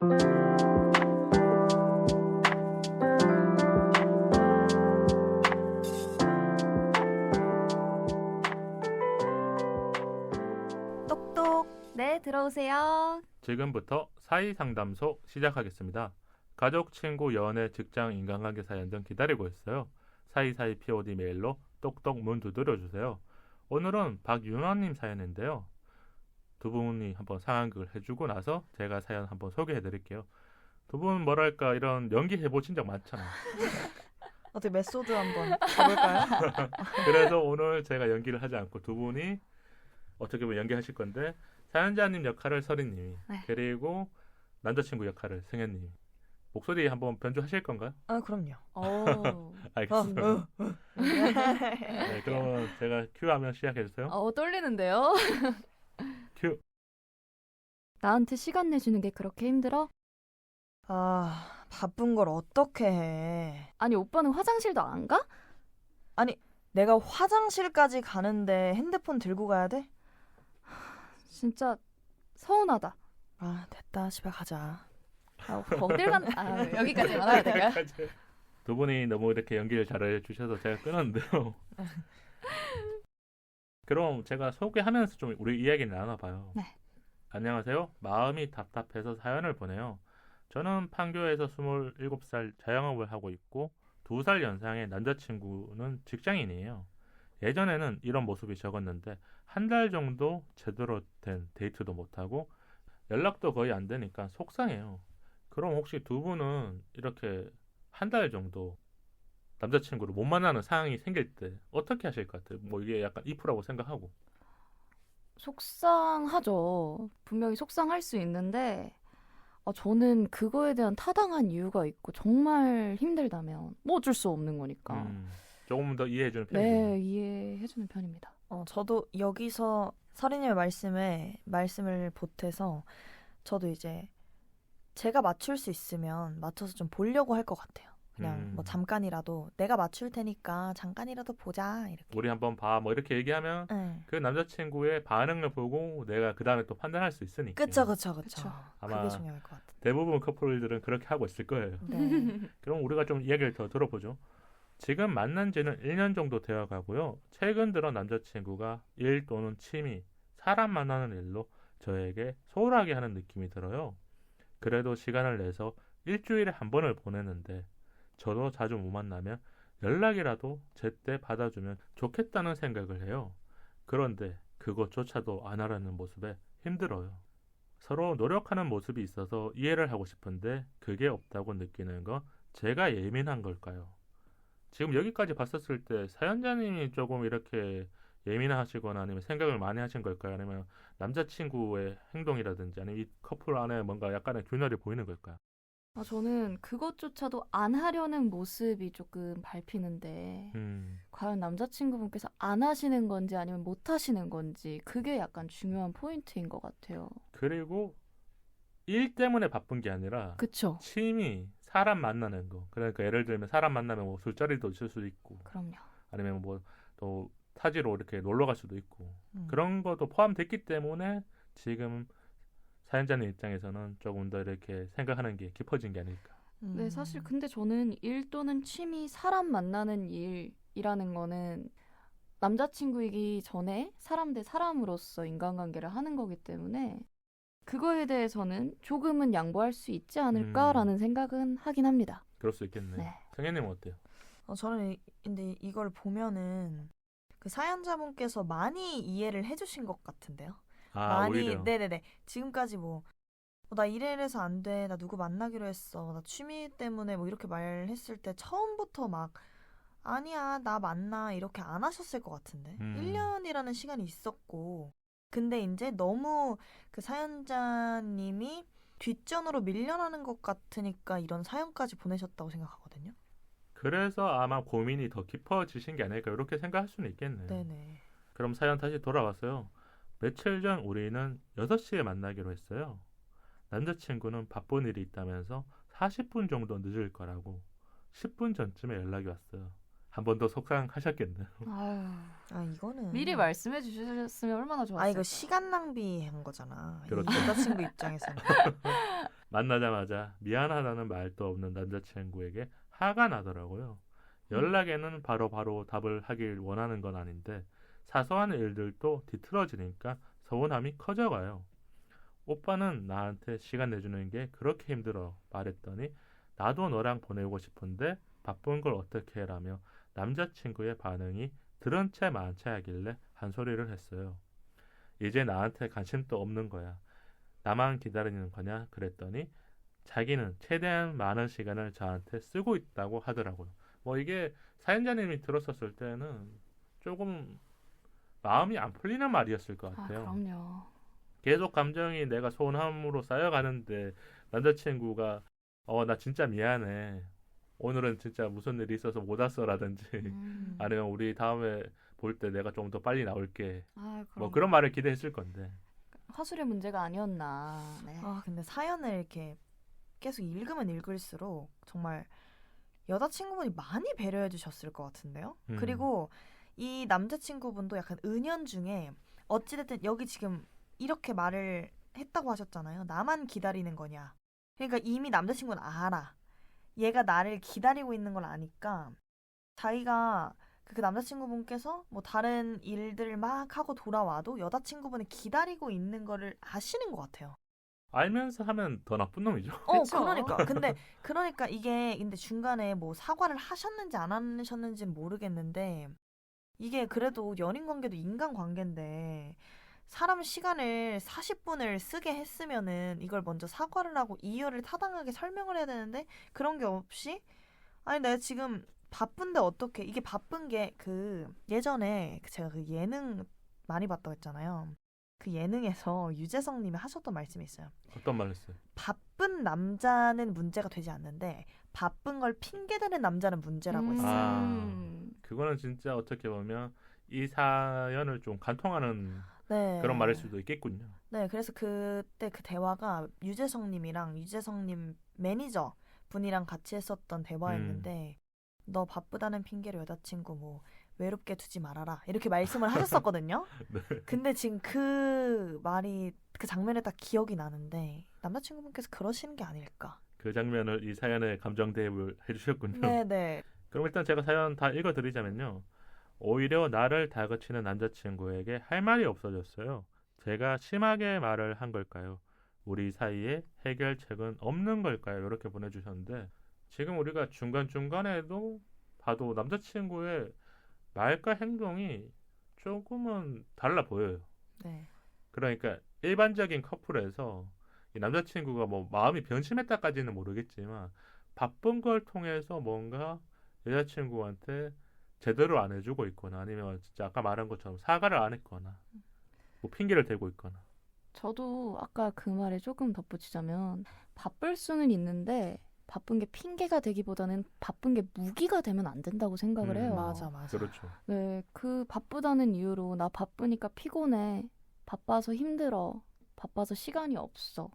똑똑. 네, 들어오세요. 지금부터 사이상담소 시작하겠습니다. 가족, 친구, 연애, 직장, 인간관계 사연 등 기다리고 있어요. 사이사이 POD 메일로 똑똑 문 두드려주세요. 오늘은 박윤아님 사연인데요. 두 분이 한번 상황극을 해주고 나서 제가 사연 한번 소개해드릴게요. 두 분 뭐랄까 이런 연기 해보신 적 많잖아요. 어떻게 메소드 한번 가볼까요? 그래서 오늘 제가 연기를 하지 않고 두 분이 어떻게 보면 연기하실 건데 사연자님 역할을 서린님이 네. 그리고 남자친구 역할을 승현님이 목소리 한번 변조하실 건가요? 아, 그럼요. 오. 알겠습니다. 네, 그럼 제가 큐 하면 시작해주세요. 떨리는데요? 큐. 나한테 시간 내주는 게 그렇게 힘들어? 아, 바쁜 걸 어떻게 해. 아니, 오빠는 화장실도 안 가? 아니, 내가 화장실까지 가는데 핸드폰 들고 가야 돼? 진짜 서운하다. 아, 됐다. 집에 가자. 어딜 여기까지만 해야 될까요? 두 분이 너무 이렇게 연기를 잘해주셔서 제가 끊었는데요. 그럼 제가 소개하면서 좀 우리 이야기를 나눠봐요. 네. 안녕하세요. 마음이 답답해서 사연을 보내요. 저는 판교에서 27살 자영업을 하고 있고 2살 연상의 남자친구는 직장인이에요. 예전에는 이런 모습이 적었는데 한 달 정도 제대로 된 데이트도 못하고 연락도 거의 안 되니까 속상해요. 그럼 혹시 두 분은 이렇게 한 달 정도 남자친구를 못 만나는 상황이 생길 때 어떻게 하실 것 같아요? 뭐 이게 약간 이프라고 생각하고. 속상하죠. 분명히 속상할 수 있는데 저는 그거에 대한 타당한 이유가 있고 정말 힘들다면 뭐 어쩔 수 없는 거니까. 조금 더 이해해주는 편이에요. 네, 이해해주는 편입니다. 저도 여기서 서린님의 말씀을 보태서 저도 이제 제가 맞출 수 있으면 맞춰서 좀 보려고 할 것 같아요. 그냥 뭐 잠깐이라도 내가 맞출 테니까 잠깐이라도 보자 이렇게. 우리 한번 봐. 뭐 이렇게 얘기하면 네. 그 남자친구의 반응을 보고 내가 그 다음에 또 판단할 수 있으니까. 그쵸. 아마 그게 중요할 것 같아요. 대부분 커플들은 그렇게 하고 있을 거예요. 네. 그럼 우리가 좀 이야기를 더 들어보죠. 지금 만난 지는 1년 정도 되어 가고요. 최근 들어 남자친구가 일 또는 취미, 사람 만나는 일로 저에게 소홀하게 하는 느낌이 들어요. 그래도 시간을 내서 일주일에 한 번을 보내는데 저도 자주 못 만나면 연락이라도 제때 받아주면 좋겠다는 생각을 해요. 그런데 그것조차도 안 하려는 모습에 힘들어요. 서로 노력하는 모습이 있어서 이해를 하고 싶은데 그게 없다고 느끼는 건 제가 예민한 걸까요? 지금 여기까지 봤었을 때 사연자님이 조금 이렇게 예민하시거나 아니면 생각을 많이 하신 걸까요? 아니면 남자친구의 행동이라든지 아니면 이 커플 안에 뭔가 약간의 균열이 보이는 걸까요? 저는 그것조차도 안 하려는 모습이 조금 밟히는데 과연 남자친구분께서 안 하시는 건지 아니면 못 하시는 건지 그게 약간 중요한 포인트인 것 같아요. 그리고 일 때문에 바쁜 게 아니라 그쵸? 취미, 사람 만나는 거. 그러니까 예를 들면 사람 만나면 뭐 술자리도 있을 수도 있고 그럼요. 아니면 뭐 또 타지로 이렇게 놀러 갈 수도 있고 그런 것도 포함됐기 때문에 지금 사연자님 입장에서는 조금 더 이렇게 생각하는 게 깊어진 게 아닐까. 네, 사실 근데 저는 일 또는 취미, 사람 만나는 일이라는 거는 남자친구이기 전에 사람 대 사람으로서 인간관계를 하는 거기 때문에 그거에 대해서는 조금은 양보할 수 있지 않을까라는 생각은 하긴 합니다. 그럴 수 있겠네. 네. 성현님은 어때요? 저는 근데 이걸 보면은 그 사연자분께서 많이 이해를 해주신 것 같은데요. 많이 오히려. 네네네. 지금까지 나 이래서 안 돼. 나 누구 만나기로 했어. 나 취미 때문에 뭐 이렇게 말했을 때 처음부터 막 아니야 나 만나 이렇게 안 하셨을 것 같은데 1년이라는 시간이 있었고 근데 이제 너무 그 사연자님이 뒷전으로 밀려나는 것 같으니까 이런 사연까지 보내셨다고 생각하거든요. 그래서 아마 고민이 더 깊어지신 게 아닐까 이렇게 생각할 수는 있겠네요. 네네. 그럼 사연 다시 돌아왔어요. 며칠 전 우리는 6시에 만나기로 했어요. 남자친구는 바쁜 일이 있다면서 40분 정도 늦을 거라고 10분 전쯤에 연락이 왔어요. 한 번 더 속상하셨겠네요. 이거는 미리 말씀해 주셨으면 얼마나 좋았을까. 이거 시간 낭비한 거잖아. 그렇죠. 이 여자친구 입장에서는. 만나자마자 미안하다는 말도 없는 남자친구에게 화가 나더라고요. 연락에는 바로바로 답을 하길 원하는 건 아닌데 사소한 일들도 뒤틀어지니까 서운함이 커져가요. 오빠는 나한테 시간 내주는 게 그렇게 힘들어 말했더니 나도 너랑 보내고 싶은데 바쁜 걸 어떻게 해라며 남자친구의 반응이 들은 채 만 채 하길래 한 소리를 했어요. 이제 나한테 관심도 없는 거야. 나만 기다리는 거냐 그랬더니 자기는 최대한 많은 시간을 저한테 쓰고 있다고 하더라고요. 뭐 이게 사연자님이 들었었을 때는 조금 마음이 안 풀리는 말이었을 것 아, 같아요. 그럼요. 계속 감정이 내가 서운함으로 쌓여가는데 남자친구가 나 진짜 미안해. 오늘은 진짜 무슨 일이 있어서 못 왔어라든지 아니면 우리 다음에 볼 때 내가 좀 더 빨리 나올게. 아, 뭐 그런 말을 기대했을 건데. 화술의 문제가 아니었나. 네. 아, 근데 사연을 이렇게 계속 읽으면 읽을수록 정말 여자친구분이 많이 배려해 주셨을 것 같은데요. 그리고 이 남자친구분도 약간 은연중에 어찌됐든 여기 지금 이렇게 말을 했다고 하셨잖아요. 나만 기다리는 거냐. 그러니까 이미 남자친구는 알아. 얘가 나를 기다리고 있는 걸 아니까 자기가 그 남자친구분께서 뭐 다른 일들을 막 하고 돌아와도 여자친구분이 기다리고 있는 거를 아시는 것 같아요. 알면서 하면 더 나쁜 놈이죠. 그쵸? 그러니까. 그러니까 이게 근데 중간에 뭐 사과를 하셨는지 안 하셨는지는 모르겠는데 이게 그래도 연인 관계도 인간 관계인데 사람 시간을 40분을 쓰게 했으면은 이걸 먼저 사과를 하고 이유를 타당하게 설명을 해야 되는데 그런 게 없이 아니 내가 지금 바쁜데 어떡해. 이게 바쁜 게 예전에 제가 그 예능 많이 봤다고 했잖아요. 그 예능에서 유재석 님이 하셨던 말씀이 있어요. 어떤 말 했어요? 바쁜 남자는 문제가 되지 않는데 바쁜 걸 핑계대는 남자는 문제라고 했어요. 그거는 진짜 어떻게 보면 이 사연을 좀 간통하는 네. 그런 말일 수도 있겠군요. 네, 그래서 그때 그 대화가 유재석 님이랑 유재석 님 매니저 분이랑 같이 했었던 대화였는데 너 바쁘다는 핑계로 여자친구 뭐 외롭게 두지 말아라 이렇게 말씀을 하셨었거든요. 네. 근데 지금 그 말이 그 장면에 딱 기억이 나는데 남자친구분께서 그러시는 게 아닐까. 그 장면을 이 사연에 감정 대입을 해주셨군요. 네네. 그럼 일단 제가 사연 다 읽어드리자면요. 오히려 나를 다그치는 남자친구에게 할 말이 없어졌어요. 제가 심하게 말을 한 걸까요? 우리 사이에 해결책은 없는 걸까요? 이렇게 보내주셨는데 지금 우리가 중간중간에도 봐도 남자친구의 말과 행동이 조금은 달라 보여요. 네. 그러니까 일반적인 커플에서 이 남자친구가 뭐 마음이 변심했다까지는 모르겠지만 바쁜 걸 통해서 뭔가 여자친구한테 제대로 안 해주고 있거나 아니면 진짜 아까 말한 것처럼 사과를 안 했거나 뭐 핑계를 대고 있거나. 저도 아까 그 말에 조금 덧붙이자면 바쁠 수는 있는데 바쁜 게 핑계가 되기보다는 바쁜 게 무기가 되면 안 된다고 생각을 해요. 맞아. 그렇죠. 네, 그 바쁘다는 이유로 나 바쁘니까 피곤해, 바빠서 힘들어, 바빠서 시간이 없어.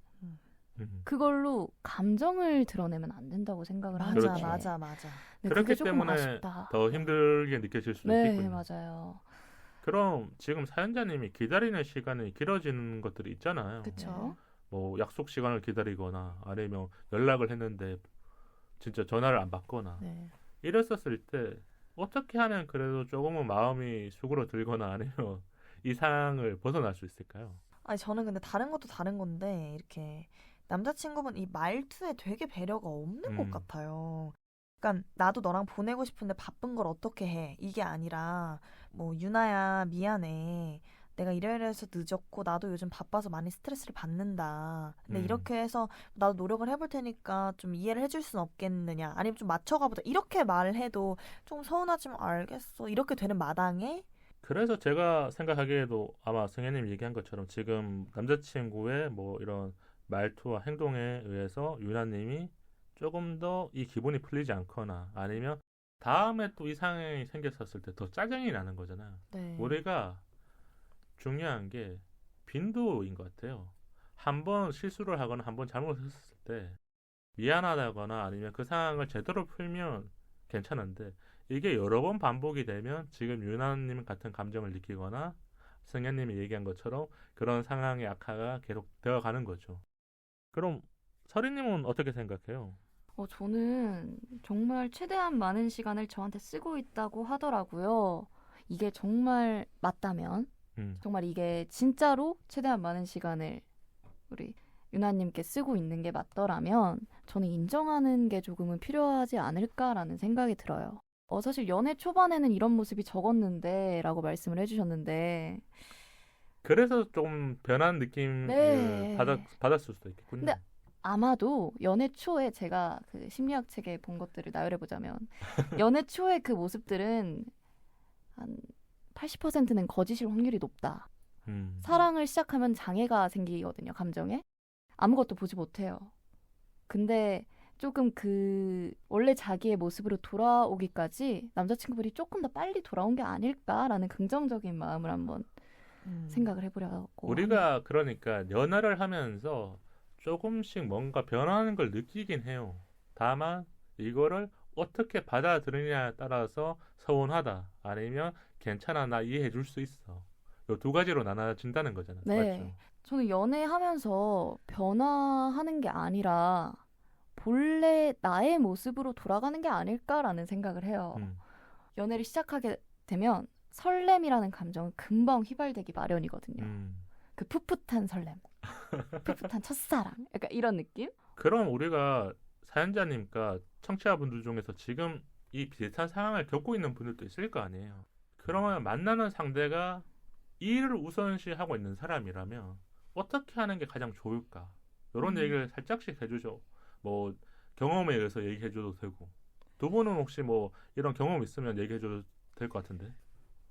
그걸로 감정을 드러내면 안 된다고 생각을 하는 그렇죠. 게 맞아. 네, 그렇기 그게 조금 때문에 아쉽다. 더 힘들게 느껴질 수도 네, 있겠군요. 맞아요. 그럼 지금 사연자님이 기다리는 시간이 길어지는 것들이 있잖아요. 그쵸? 뭐 약속 시간을 기다리거나 아니면 연락을 했는데 진짜 전화를 안 받거나 네. 이랬었을 때 어떻게 하면 그래도 조금은 마음이 수그러들거나 아니면 이 상황을 벗어날 수 있을까요? 아니 저는 근데 다른 것도 다른 건데 이렇게 남자친구분 이 말투에 되게 배려가 없는 것 같아요. 그러니까 나도 너랑 보내고 싶은데 바쁜 걸 어떻게 해? 이게 아니라 뭐 유나야 미안해. 내가 이래서 늦었고 나도 요즘 바빠서 많이 스트레스를 받는다. 근데 이렇게 해서 나도 노력을 해볼 테니까 좀 이해를 해줄 순 없겠느냐. 아니면 좀 맞춰가보자. 이렇게 말을 해도 좀 서운하지만 알겠어. 이렇게 되는 마당에 그래서 제가 생각하기에도 아마 승현님 얘기한 것처럼 지금 남자친구의 뭐 이런 말투와 행동에 의해서 유나님이 조금 더 이 기분이 풀리지 않거나 아니면 다음에 또 이 상황이 생겼었을 때 더 짜증이 나는 거잖아요. 네. 우리가 중요한 게 빈도인 것 같아요. 한 번 실수를 하거나 한 번 잘못했을 때 미안하다거나 아니면 그 상황을 제대로 풀면 괜찮은데 이게 여러 번 반복이 되면 지금 유나님 같은 감정을 느끼거나 승현님이 얘기한 것처럼 그런 상황의 악화가 계속 되어가는 거죠. 그럼 서리님은 어떻게 생각해요? 저는 정말 최대한 많은 시간을 저한테 쓰고 있다고 하더라고요. 이게 정말 맞다면, 음. 정말 이게 진짜로 최대한 많은 시간을 우리 유나님께 쓰고 있는 게 맞더라면 저는 인정하는 게 조금은 필요하지 않을까라는 생각이 들어요. 사실 연애 초반에는 이런 모습이 적었는데 라고 말씀을 해주셨는데 그래서 좀 변한 느낌을 네. 받았을 수도 있겠군요. 근데 아마도 연애 초에 제가 그 심리학 책에 본 것들을 나열해보자면 연애 초에 그 모습들은 한 80%는 거짓일 확률이 높다. 사랑을 시작하면 장애가 생기거든요, 감정에. 아무것도 보지 못해요. 근데 조금 원래 자기의 모습으로 돌아오기까지 남자친구분이 조금 더 빨리 돌아온 게 아닐까라는 긍정적인 마음을 한번 생각을 해보려고. 우리가 그러니까 연애를 하면서 조금씩 뭔가 변하는 걸 느끼긴 해요. 다만 이거를 어떻게 받아들이냐에 따라서 서운하다 아니면 괜찮아 나 이해해 줄 수 있어. 요 두 가지로 나눠진다는 거잖아요. 네. 맞죠? 저는 연애하면서 변화하는 게 아니라 본래 나의 모습으로 돌아가는 게 아닐까라는 생각을 해요. 연애를 시작하게 되면 설렘이라는 감정은 금방 휘발되기 마련이거든요. 그 풋풋한 설렘, 풋풋한 첫사랑, 약간 이런 느낌? 그럼 우리가 사연자님과 청취자분들 중에서 지금 이 비슷한 상황을 겪고 있는 분들도 있을 거 아니에요. 그러면 만나는 상대가 일을 우선시하고 있는 사람이라면 어떻게 하는 게 가장 좋을까? 이런 얘기를 살짝씩 해주죠. 뭐 경험에 의해서 얘기해줘도 되고. 두 분은 혹시 뭐 이런 경험 있으면 얘기해줘도 될 것 같은데.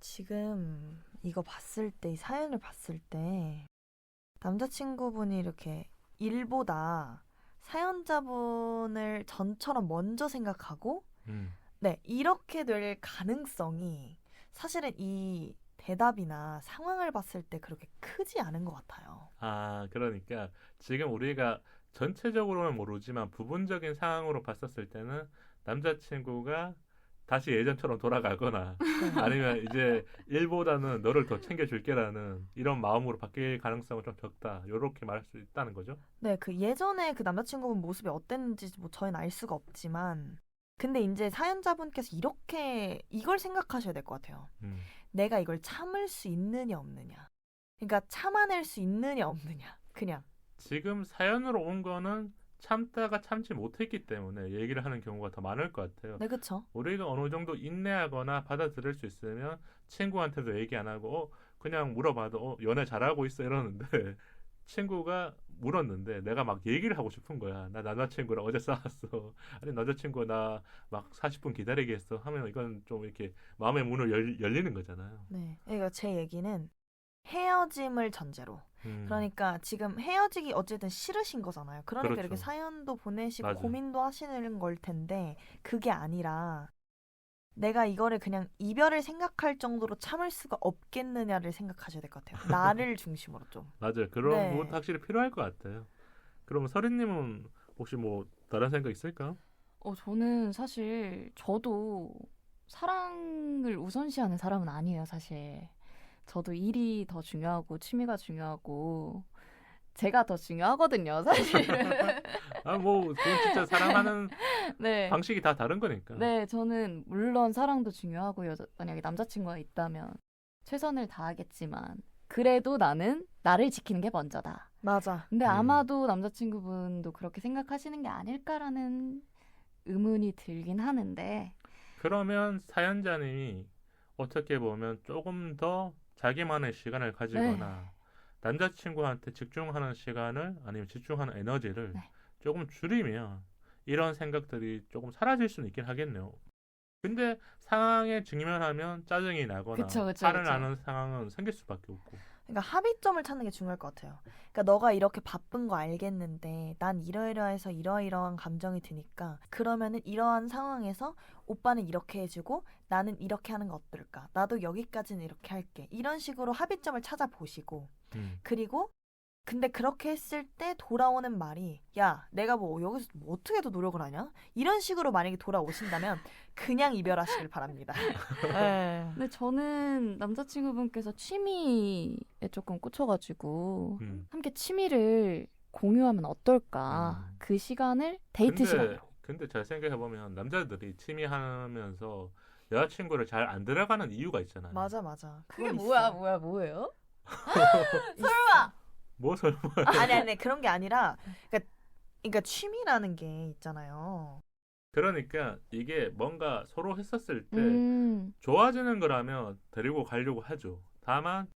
지금 이거 봤을 때, 이 사연을 봤을 때 남자친구분이 이렇게 일보다 사연자분을 전처럼 먼저 생각하고 네, 이렇게 될 가능성이 사실은 이 대답이나 상황을 봤을 때 그렇게 크지 않은 것 같아요. 아, 그러니까 지금 우리가 전체적으로는 모르지만 부분적인 상황으로 봤었을 때는 남자친구가 다시 예전처럼 돌아가거나 아니면 이제 일보다는 너를 더 챙겨줄게라는 이런 마음으로 바뀔 가능성은 좀 적다. 이렇게 말할 수 있다는 거죠. 네, 그 예전에 그 남자친구분 모습이 어땠는지 뭐 저희는 알 수가 없지만 근데 이제 사연자분께서 이걸 생각하셔야 될 것 같아요. 내가 이걸 참을 수 있느냐 없느냐. 그러니까 참아낼 수 있느냐 없느냐. 그냥. 지금 사연으로 온 거는 참다가 참지 못했기 때문에 얘기를 하는 경우가 더 많을 것 같아요. 네, 그렇죠. 우리가 어느 정도 인내하거나 받아들일 수 있으면 친구한테도 얘기 안 하고 그냥 물어봐도 연애 잘하고 있어 이러는데 친구가 물었는데 내가 막 얘기를 하고 싶은 거야. 나 남자친구랑 어제 싸웠어. 아니 남자친구 나 막 40분 기다리게 했어. 하면 이건 좀 이렇게 마음의 문을 열리는 거잖아요. 네. 그러니까 제 얘기는 헤어짐을 전제로. 그러니까 지금 헤어지기 어쨌든 싫으신 거잖아요. 그러니까 그렇죠. 이렇게 사연도 보내시고 맞아. 고민도 하시는 걸 텐데 그게 아니라 내가 이거를 그냥 이별을 생각할 정도로 참을 수가 없겠느냐를 생각하셔야 될 것 같아요. 나를 중심으로 좀. 맞아요. 그런 네. 부분 확실히 필요할 것 같아요. 그럼 서린님은 혹시 뭐 다른 생각 있을까? 저는 사실 저도 사랑을 우선시하는 사람은 아니에요, 사실. 저도 일이 더 중요하고 취미가 중요하고 제가 더 중요하거든요, 사실. 아, 뭐 그건 진짜 사랑하는 네. 방식이 다 다른 거니까. 네, 저는 물론 사랑도 중요하고 만약에 남자친구가 있다면 최선을 다하겠지만 그래도 나는 나를 지키는 게 먼저다. 맞아. 근데 아마도 남자친구분도 그렇게 생각하시는 게 아닐까라는 의문이 들긴 하는데 그러면 사연자님이 어떻게 보면 조금 더 자기만의 시간을 가지거나 남자친구한테 집중하는 시간을 아니면 집중하는 에너지를 조금 줄이면 이런 생각들이 조금 사라질 수는 있긴 하겠네요. 근데 상황에 직면하면 짜증이 나거나 화를 나는 상황은 생길 수밖에 없고. 그러니까 합의점을 찾는 게 중요할 것 같아요. 그러니까 너가 이렇게 바쁜 거 알겠는데 난 이러이러해서 이러이러한 감정이 드니까 그러면은 이러한 상황에서 오빠는 이렇게 해주고 나는 이렇게 하는 거 어떨까? 나도 여기까지는 이렇게 할게. 이런 식으로 합의점을 찾아보시고 그리고 근데 그렇게 했을 때 돌아오는 말이 야 내가 뭐 여기서 뭐 어떻게 더 노력을 하냐? 이런 식으로 만약에 돌아오신다면 그냥 이별하시길 바랍니다. 네. 근데 저는 남자친구분께서 취미에 조금 꽂혀가지고 함께 취미를 공유하면 어떨까? 그 시간을 데이트 시간으로. 근데 잘 생각해보면 남자들이 취미하면서 여자친구를 잘 안 들어가는 이유가 있잖아요. 맞아. 그게 그건 뭐야, 있어. 뭐예요? 설마. 뭐 설마. 아니 그런 게 아니라 그러니까 취미라는 게 있잖아요. 그러니까 이게 뭔가 서로 했었을 때 음, 좋아지는 거라면 데리고 가려고 하죠. 다만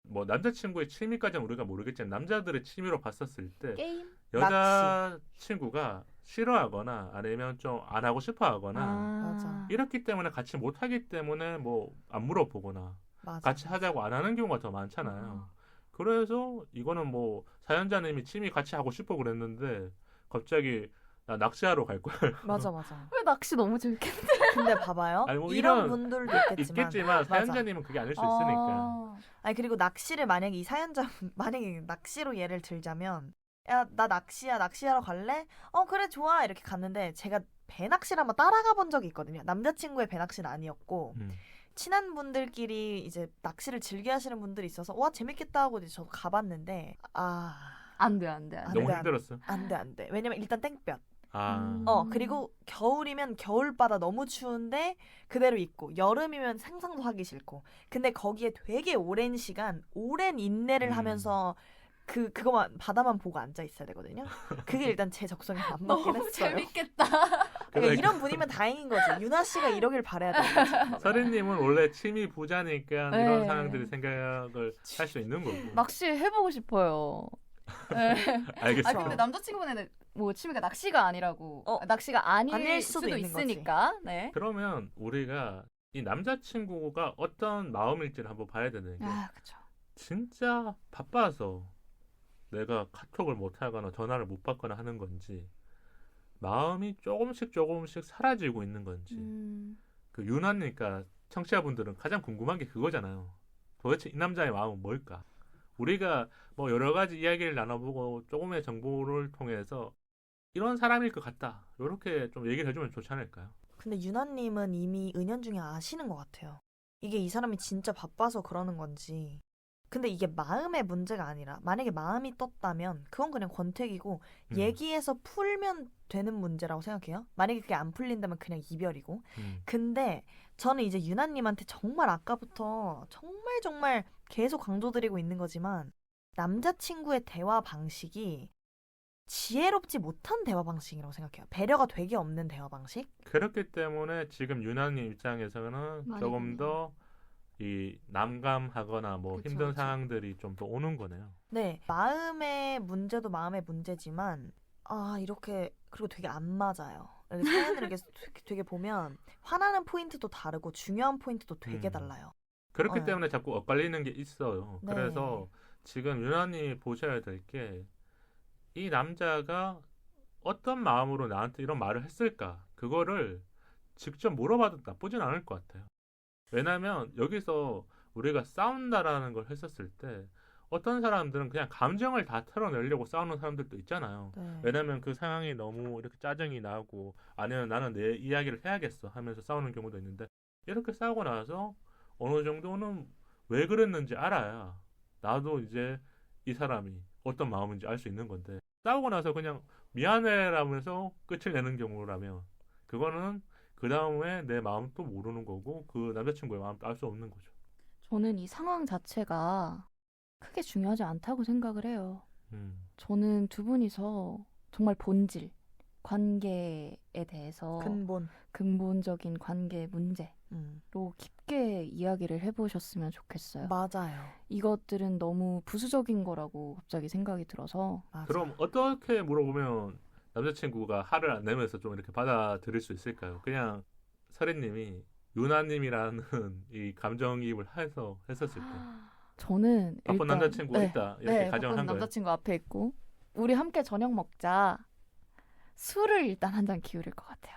뭐 남자친구의 취미까지는 우리가 모르겠지만 남자들의 취미로 봤었을 때 게임? 여자친구가 싫어하거나 아니면 좀 안 하고 싶어 하거나 맞아. 이렇기 때문에 같이 못 하기 때문에 뭐 안 물어보거나 맞아. 같이 하자고 안 하는 경우가 더 많잖아요. 그래서 이거는 뭐 사연자님이 취미 같이 하고 싶어 그랬는데 갑자기 나 낚시하러 갈 거야. 맞아. 왜 낚시 너무 재밌겠다. 근데 봐봐요. 아니, 뭐 이런 이런 분들도 있겠지만. 있겠지만 맞아. 사연자님은 그게 아닐 수 있으니까. 아니 그리고 낚시를 만약에 이 사연자 만약에 낚시로 예를 들자면 야 나 낚시하러 갈래? 그래 좋아 이렇게 갔는데 제가 배낚시를 한번 따라가 본 적이 있거든요. 남자친구의 배낚시는 아니었고 친한 분들끼리 이제 낚시를 즐겨 하시는 분들이 있어서 와 재밌겠다 하고 이제 저도 가봤는데 안 돼. 너무 돼. 힘들었어. 안돼 왜냐면 일단 땡볕 아, 그리고 겨울이면 겨울바다 너무 추운데 그대로 있고 여름이면 상상도 하기 싫고 근데 거기에 되게 오랜 시간 오랜 인내를 하면서 그거만 바다만 보고 앉아 있어야 되거든요. 그게 일단 제 적성에 안 맞긴 너무 했어요. 재밌겠다. 그러니까 이런 분이면 다행인 거지. 유나 씨가 이러길 바라야 되는 거지. 서린님은 원래 취미 부자니까 네. 이런 상황들이 생각을 할 수 있는 거고. 낚시 해보고 싶어요. 네. 알겠어. 아 근데 남자친구분은 뭐 취미가 낚시가 아니라고 낚시가 아닐 아닐 수도 수도 있는 있으니까. 네. 그러면 우리가 이 남자친구가 어떤 마음일지를 한번 봐야 되는 게 그쵸. 진짜 바빠서 내가 카톡을 못 하거나 전화를 못 받거나 하는 건지 마음이 조금씩 사라지고 있는 건지 그 유난니까 청취자분들은 가장 궁금한 게 그거잖아요. 도대체 이 남자의 마음은 뭘까? 우리가 뭐 여러 가지 이야기를 나눠보고 조금의 정보를 통해서 이런 사람일 것 같다. 이렇게 좀 얘기를 해주면 좋지 않을까요? 근데 유나님은 이미 은연중에 아시는 것 같아요. 이게 이 사람이 진짜 바빠서 그러는 건지. 근데 이게 마음의 문제가 아니라 만약에 마음이 떴다면 그건 그냥 권태기고 얘기해서 풀면 되는 문제라고 생각해요. 만약에 그게 안 풀린다면 그냥 이별이고. 근데 저는 이제 유나님한테 정말 아까부터 정말 계속 강조드리고 있는 거지만 남자친구의 대화 방식이 지혜롭지 못한 대화 방식이라고 생각해요. 배려가 되게 없는 대화 방식. 그렇기 때문에 지금 유난님 입장에서는 많이 조금 더 이 난감하거나 뭐 그쵸, 힘든 그쵸. 상황들이 좀 더 오는 거네요. 네, 마음의 문제도 마음의 문제지만 이렇게 그리고 되게 안 맞아요. 이렇게 사연을 이렇게 되게 보면 화나는 포인트도 다르고 중요한 포인트도 되게 달라요. 그렇기 때문에 자꾸 엇갈리는 게 있어요. 네. 그래서 지금 유난히 보셔야 될 게 이 남자가 어떤 마음으로 나한테 이런 말을 했을까? 그거를 직접 물어봐도 나쁘진 않을 것 같아요. 왜냐면 여기서 우리가 싸운다라는 걸 했었을 때 어떤 사람들은 그냥 감정을 다 털어내려고 싸우는 사람들도 있잖아요. 네. 왜냐면 그 상황이 너무 이렇게 짜증이 나고 아니면 나는 내 이야기를 해야겠어 하면서 싸우는 경우도 있는데 이렇게 싸우고 나서 어느 정도는 왜 그랬는지 알아야 나도 이제 이 사람이 어떤 마음인지 알 수 있는 건데 싸우고 나서 그냥 미안해라면서 끝을 내는 경우라면 그거는 그 다음에 내 마음도 모르는 거고 그 남자친구의 마음도 알 수 없는 거죠. 저는 이 상황 자체가 크게 중요하지 않다고 생각을 해요. 저는 두 분이서 정말 본질, 관계에 대해서 근본적인 관계 문제로 깊게 이야기를 해보셨으면 좋겠어요. 맞아요. 이것들은 너무 부수적인 거라고 갑자기 생각이 들어서. 맞아. 그럼 어떻게 물어보면 남자친구가 화를 안 내면서 좀 이렇게 받아들일 수 있을까요? 그냥 서린님이 유나님이라는 이 감정이입을 해서 했었을 때 저는 바쁜 일단 남자친구가 있다 이렇게 가정을 바쁜 한 거예요. 남자친구 앞에 있고 우리 함께 저녁 먹자. 술을 일단 한 잔 기울일 것 같아요.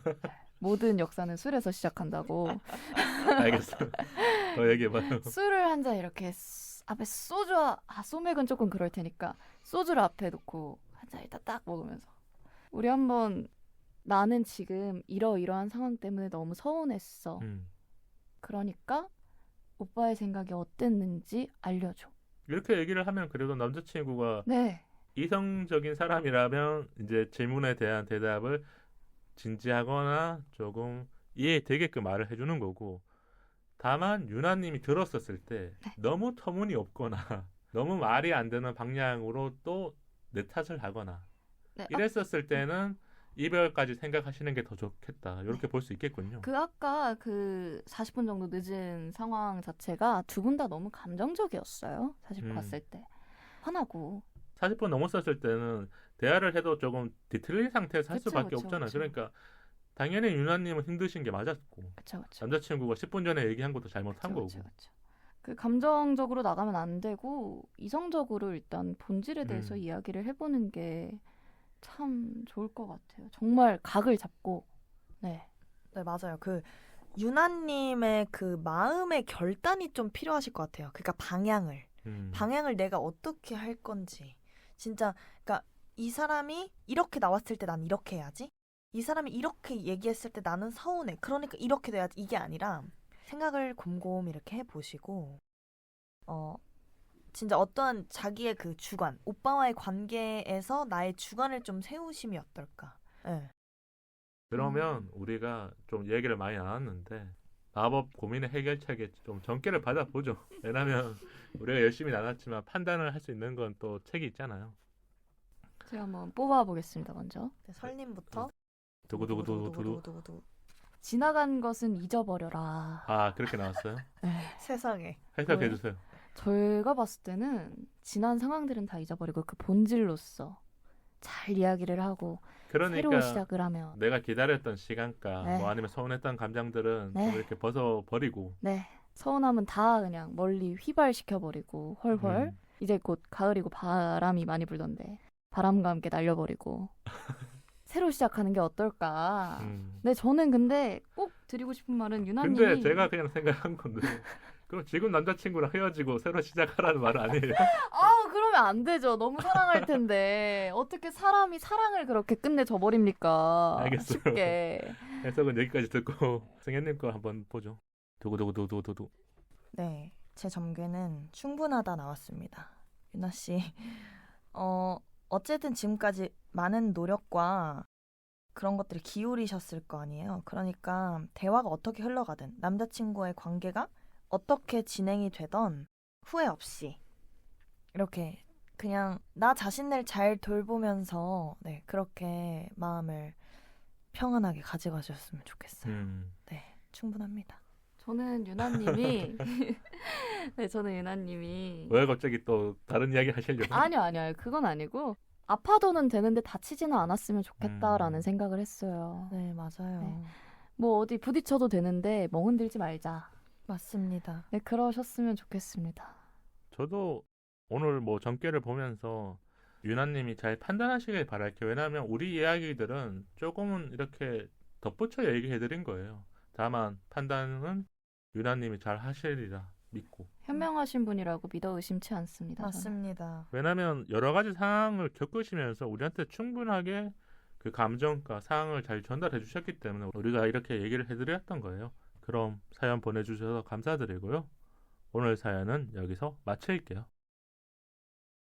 네. 모든 역사는 술에서 시작한다고. 알겠어. 더 얘기해봐요. 술을 한 잔 이렇게 앞에 소맥은 조금 그럴 테니까 소주를 앞에 놓고 한 잔 일단 딱 먹으면서 우리 한번 나는 지금 이러이러한 상황 때문에 너무 서운했어. 그러니까 오빠의 생각이 어땠는지 알려줘. 이렇게 얘기를 하면 그래도 남자친구가 네. 이성적인 사람이라면 이제 질문에 대한 대답을 진지하거나 조금 이해되게끔 말을 해주는 거고, 다만 유나님이 들었었을 때 네. 너무 터무니없거나 너무 말이 안 되는 방향으로 또 내 탓을 하거나 네, 이랬었을 때는 이별까지 생각하시는 게 더 좋겠다. 이렇게 볼 수 있겠군요. 아까 그 40분 정도 늦은 상황 자체가 두 분 다 너무 감정적이었어요. 사실 봤을 때. 화나고. 40분 넘었었을 때는 대화를 해도 조금 뒤틀린 상태에서 할 그쵸, 수밖에 그쵸, 없잖아요. 그쵸. 그러니까 당연히 유나님은 힘드신 게 맞았고, 그쵸. 남자친구가 10분 전에 얘기한 것도 잘못한 거고. 그쵸. 그 감정적으로 나가면 안 되고 이성적으로 일단 본질에 대해서 이야기를 해보는 게 참 좋을 것 같아요. 정말 각을 잡고. 네. 네, 맞아요. 그 유나님의 그 마음의 결단이 좀 필요하실 것 같아요. 그러니까 방향을 내가 어떻게 할 건지. 진짜 그러니까 이 사람이 이렇게 나왔을 때 난 이렇게 해야지. 이 사람이 이렇게 얘기했을 때 나는 서운해. 그러니까 이렇게 돼야지. 이게 아니라 생각을 곰곰이 이렇게 해보시고 진짜 어떠한 자기의 그 주관, 오빠와의 관계에서 나의 주관을 좀 세우심이 어떨까. 네. 그러면 우리가 좀 얘기를 많이 나눴는데 마법 고민의 해결책에 좀 전개를 받아보죠. 왜냐면 우리가 열심히 나눴지만 판단을 할 수 있는 건 또 책이 있잖아요. 제가 한번 뽑아보겠습니다. 먼저. 네, 설님부터. 두구두구두구두구. 지나간 것은 잊어버려라. 아, 그렇게 나왔어요? 네. 세상에. 해석해 주세요. 제가 봤을 때는 지난 상황들은 다 잊어버리고 그 본질로서 잘 이야기를 하고 새로운 그러니까 시작을 하면 내가 기다렸던 시간과 네. 뭐 아니면 서운했던 감정들은 네. 좀 이렇게 벗어버리고 네. 서운함은 다 그냥 멀리 휘발시켜버리고 헐헐. 이제 곧 가을이고 바람이 많이 불던데 바람과 함께 날려버리고 새로 시작하는 게 어떨까. 네, 저는 근데 꼭 드리고 싶은 말은 유나님이 근데 제가 그냥 생각한 건데 그럼 지금 남자친구랑 헤어지고 새로 시작하라는 말은 아니에요? 그러면 안 되죠. 너무 사랑할 텐데 어떻게 사람이 사랑을 그렇게 끝내줘 버립니까? 알겠어요. 쉽게. 해석은 여기까지 듣고 승현님 거 한번 보죠. 두구두구두구두구. 네, 제 점괘는 충분하다 나왔습니다. 유나 씨, 어쨌든 지금까지 많은 노력과 그런 것들을 기울이셨을 거 아니에요. 그러니까 대화가 어떻게 흘러가든 남자친구와의 관계가 어떻게 진행이 되던 후회 없이 이렇게 그냥 나 자신을 잘 돌보면서 네, 그렇게 마음을 평안하게 가져가셨으면 좋겠어요. 네, 충분합니다. 저는 유나님이 네, 저는 유나님이 왜 갑자기 또 다른 이야기 하시려고? 아니요. 그건 아니고 아파도는 되는데 다치지는 않았으면 좋겠다라는 생각을 했어요. 네, 맞아요. 네. 뭐 어디 부딪혀도 되는데 멍 흔들지 말자. 맞습니다. 네, 그러셨으면 좋겠습니다. 저도 오늘 뭐 전개를 보면서 유나님이 잘 판단하시길 바랄게요. 왜냐하면 우리 이야기들은 조금은 이렇게 덧붙여 얘기해드린 거예요. 다만 판단은 유나님이 잘 하시리라 믿고. 현명하신 분이라고 믿어 의심치 않습니다. 저는. 맞습니다. 왜냐하면 여러 가지 상황을 겪으시면서 우리한테 충분하게 그 감정과 상황을 잘 전달해 주셨기 때문에 우리가 이렇게 얘기를 해드렸던 거예요. 그럼 사연 보내주셔서 감사드리고요. 오늘 사연은 여기서 마칠게요.